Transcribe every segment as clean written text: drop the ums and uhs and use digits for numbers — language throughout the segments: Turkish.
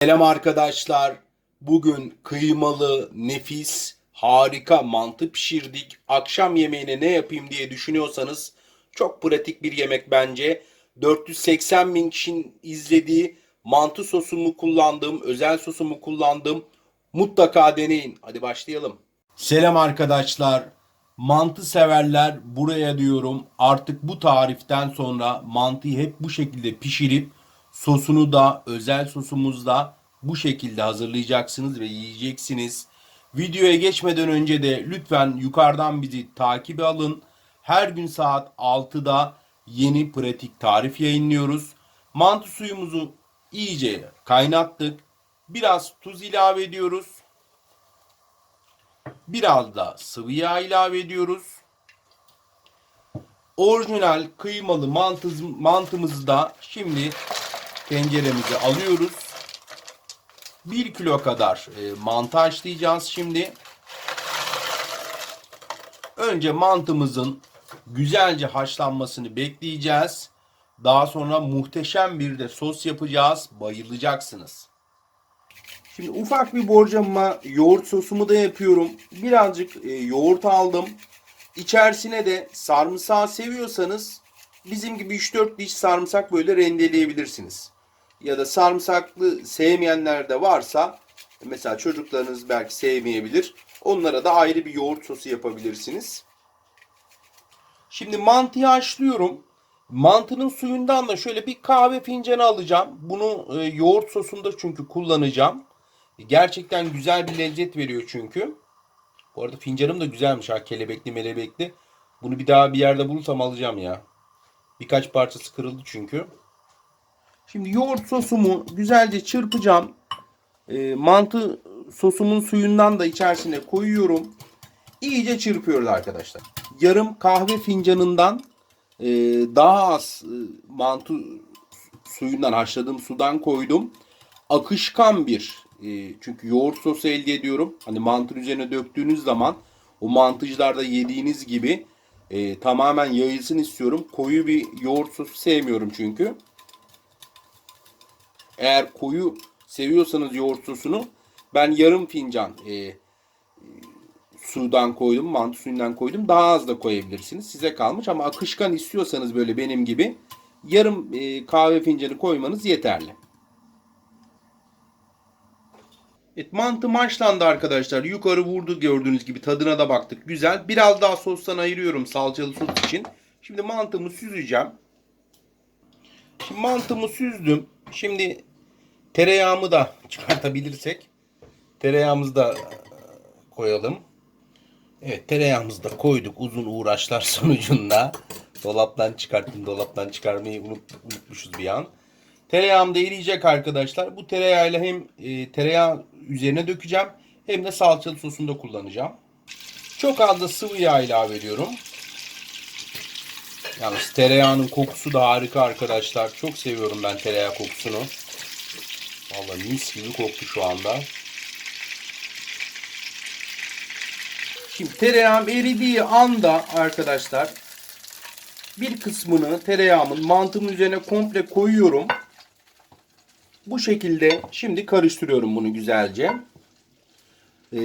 Selam arkadaşlar. Bugün kıymalı, nefis, harika mantı pişirdik. Akşam yemeğine ne yapayım diye düşünüyorsanız çok pratik bir yemek bence. 480 bin kişinin izlediği mantı sosumu kullandım, özel sosumu kullandım. Mutlaka deneyin. Hadi başlayalım. Selam arkadaşlar. Mantı severler buraya diyorum. Artık bu tariften sonra mantıyı hep bu şekilde pişirip sosunu da özel sosumuzda bu şekilde hazırlayacaksınız ve yiyeceksiniz. Videoya geçmeden önce de lütfen yukarıdan bizi takip alın. Her gün saat 6'da yeni pratik tarif yayınlıyoruz. Mantı suyumuzu iyice kaynattık. Biraz tuz ilave ediyoruz. Biraz da sıvı yağ ilave ediyoruz. Orijinal kıymalı mantımızı da şimdi tenceremize alıyoruz. 1 kilo kadar mantı haşlayacağız şimdi. Önce mantımızın güzelce haşlanmasını bekleyeceğiz. Daha sonra muhteşem bir de sos yapacağız. Bayılacaksınız. Şimdi ufak bir borcamıma yoğurt sosumu da yapıyorum. Birazcık yoğurt aldım. İçerisine de sarımsağı seviyorsanız bizim gibi 3-4 diş sarımsak böyle rendeleyebilirsiniz. Ya da sarımsaklı sevmeyenler de varsa mesela çocuklarınız belki sevmeyebilir. Onlara da ayrı bir yoğurt sosu yapabilirsiniz. Şimdi mantıyı haşlıyorum. Mantının suyundan da şöyle bir kahve fincanı alacağım. Bunu yoğurt sosunda çünkü kullanacağım. Gerçekten güzel bir lezzet veriyor çünkü. Bu arada fincanım da güzelmiş ha, kelebekli melebekli. Bunu bir daha bir yerde bulursam alacağım ya. Birkaç parçası kırıldı çünkü. Şimdi yoğurt sosumu güzelce çırpacağım. Mantı sosumun suyundan da içerisine koyuyorum. İyice çırpıyoruz arkadaşlar. Yarım kahve fincanından daha az mantı suyundan, haşladığım sudan koydum. Akışkan bir çünkü yoğurt sosu elde ediyorum. Hani mantının üzerine döktüğünüz zaman o mantıcılarda yediğiniz gibi tamamen yayılsın istiyorum. Koyu bir yoğurt sosu sevmiyorum çünkü. Eğer koyu seviyorsanız yoğurt sosunu ben yarım fincan sudan koydum, mantı suyundan koydum. Daha az da koyabilirsiniz. Size kalmış ama akışkan istiyorsanız böyle benim gibi yarım kahve fincanı koymanız yeterli. Evet, mantı haşlandı arkadaşlar. Yukarı vurdu gördüğünüz gibi. Tadına da baktık. Güzel. Biraz daha sostan ayırıyorum salçalı sos için. Şimdi mantımı süzeceğim. Şimdi mantımı süzdüm. Şimdi tereyağımı da çıkartabilirsek tereyağımızı da koyalım. Evet, tereyağımızı da koyduk uzun uğraşlar sonucunda. Dolaptan çıkarttım. Dolaptan çıkarmayı unutmuşuz bir an. Tereyağım da eriyecek arkadaşlar. Bu tereyağıyla hem tereyağı üzerine dökeceğim hem de salçalı sosunu da kullanacağım. Çok az da sıvı yağ ilave ediyorum. Yalnız tereyağının kokusu da harika arkadaşlar. Çok seviyorum ben tereyağı kokusunu. Vallahi mis gibi koktu şu anda. Şimdi tereyağım eridiği anda arkadaşlar bir kısmını tereyağımın mantımın üzerine komple koyuyorum. Bu şekilde şimdi karıştırıyorum bunu güzelce.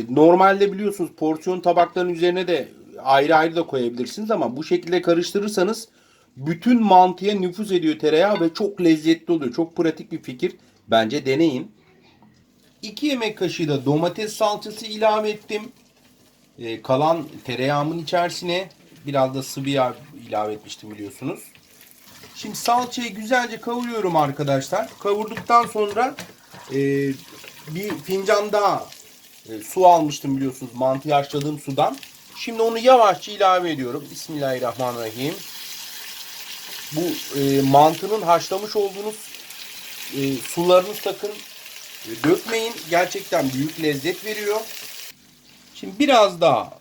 Normalde biliyorsunuz porsiyon tabakların üzerine de ayrı ayrı da koyabilirsiniz ama bu şekilde karıştırırsanız bütün mantıya nüfuz ediyor tereyağı ve çok lezzetli oluyor. Çok pratik bir fikir. Bence deneyin. 2 yemek kaşığı da domates salçası ilave ettim. Kalan tereyağımın içerisine biraz da sıvı yağ ilave etmiştim biliyorsunuz. Şimdi salçayı güzelce kavuruyorum arkadaşlar. Kavurduktan sonra bir fincan daha su almıştım biliyorsunuz mantıyı haşladığım sudan. Şimdi onu yavaşça ilave ediyorum. Bismillahirrahmanirrahim. Bu mantının haşlamış olduğunuz sularını sakın dökmeyin. Gerçekten büyük lezzet veriyor. Şimdi biraz daha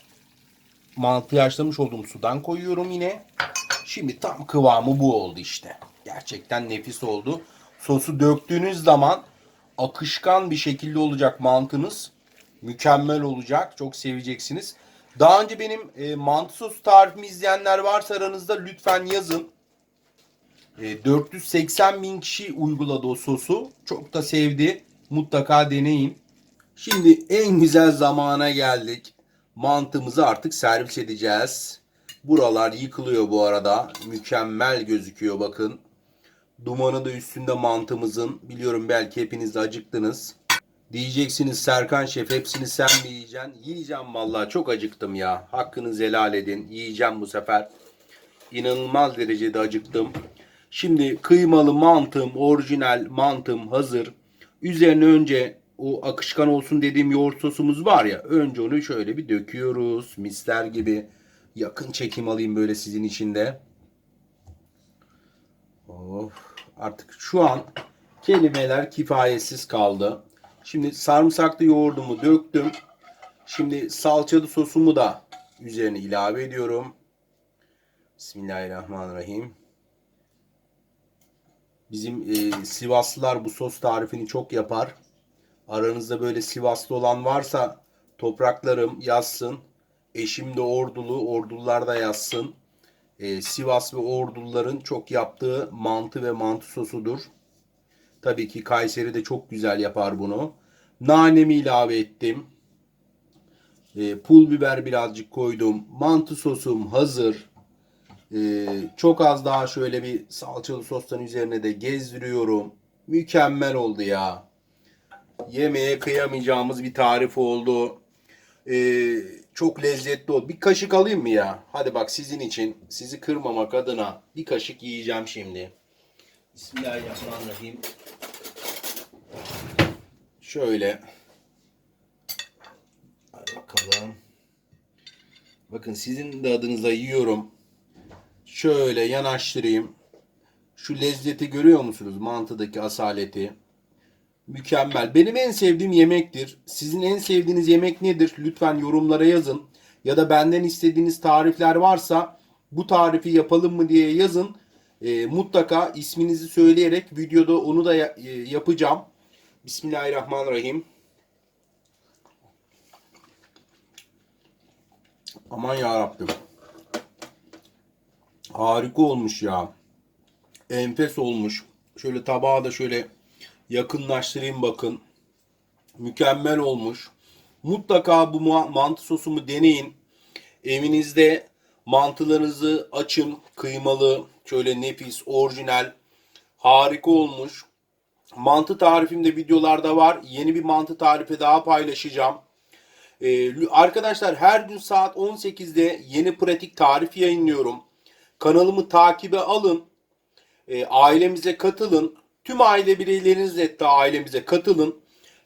mantıyı haşlamış olduğum sudan koyuyorum yine. Şimdi tam kıvamı bu oldu işte. Gerçekten nefis oldu. Sosu döktüğünüz zaman akışkan bir şekilde olacak mantınız. Mükemmel olacak. Çok seveceksiniz. Daha önce benim mantı sosu tarifimi izleyenler varsa aranızda lütfen yazın. 480 bin kişi uyguladı o sosu. Çok da sevdi. Mutlaka deneyin. Şimdi en güzel zamana geldik. Mantımızı artık servis edeceğiz. Buralar yıkılıyor bu arada. Mükemmel gözüküyor bakın. Dumanı da üstünde mantımızın. Biliyorum belki hepiniz de acıktınız. Diyeceksiniz Serkan Şef hepsini sen mi yiyeceksin? Yiyeceğim vallahi, çok acıktım ya. Hakkınızı helal edin. Yiyeceğim bu sefer. İnanılmaz derecede acıktım. Şimdi kıymalı mantım, orijinal mantım hazır. Üzerine önce o akışkan olsun dediğim yoğurt sosumuz var ya. Önce onu şöyle bir döküyoruz. Misler gibi. Yakın çekim alayım böyle sizin için de. Of, artık şu an kelimeler kifayetsiz kaldı. Şimdi sarımsaklı yoğurdumu döktüm. Şimdi salçalı sosumu da üzerine ilave ediyorum. Bismillahirrahmanirrahim. Bizim Sivaslılar bu sos tarifini çok yapar. Aranızda böyle Sivaslı olan varsa topraklarım yazsın. Eşim de Ordulu, Ordulular da yazsın. Sivas ve Orduluların çok yaptığı mantı ve mantı sosudur. Tabii ki Kayseri de çok güzel yapar bunu. Nanemi ilave ettim. Pul biber birazcık koydum. Mantı sosum hazır. Çok az daha şöyle bir salçalı sostan üzerine de gezdiriyorum. Mükemmel oldu ya. Yemeğe kıyamayacağımız bir tarif oldu. Çok lezzetli oldu. Bir kaşık alayım mı ya? Hadi bak, sizin için, sizi kırmamak adına bir kaşık yiyeceğim şimdi. Bismillahirrahmanirrahim. Şöyle. Hadi bakalım. Bakın sizin de adınıza yiyorum. Şöyle yanaştırayım. Şu lezzeti görüyor musunuz? Mantıdaki asaleti. Mükemmel. Benim en sevdiğim yemektir. Sizin en sevdiğiniz yemek nedir? Lütfen yorumlara yazın. Ya da benden istediğiniz tarifler varsa bu tarifi yapalım mı diye yazın. Mutlaka isminizi söyleyerek videoda onu da yapacağım. Bismillahirrahmanirrahim. Aman ya Rabbim. Harika olmuş ya. Enfes olmuş. Şöyle tabağa da şöyle yakınlaştırayım bakın. Mükemmel olmuş. Mutlaka bu mantı sosumu deneyin. Evinizde mantılarınızı açın. Kıymalı, şöyle nefis, orijinal. Harika olmuş. Mantı tarifim de videolarda var. Yeni bir mantı tarifi daha paylaşacağım. Arkadaşlar her gün saat 18'de yeni pratik tarif yayınlıyorum. Kanalımı takibe alın. Ailemize katılın. Tüm aile bireylerinizle de ailemize katılın.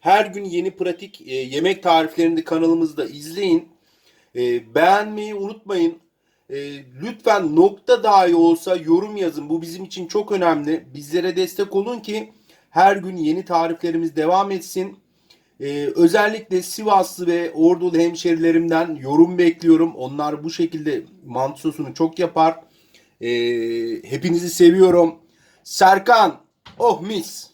Her gün yeni pratik yemek tariflerini de kanalımızda izleyin. Beğenmeyi unutmayın. Lütfen nokta dahi olsa yorum yazın. Bu bizim için çok önemli. Bizlere destek olun ki her gün yeni tariflerimiz devam etsin. Özellikle Sivaslı ve Ordulu hemşerilerimden yorum bekliyorum. Onlar bu şekilde mantı sosunu çok yapar. Hepinizi seviyorum. Serkan, oh mis.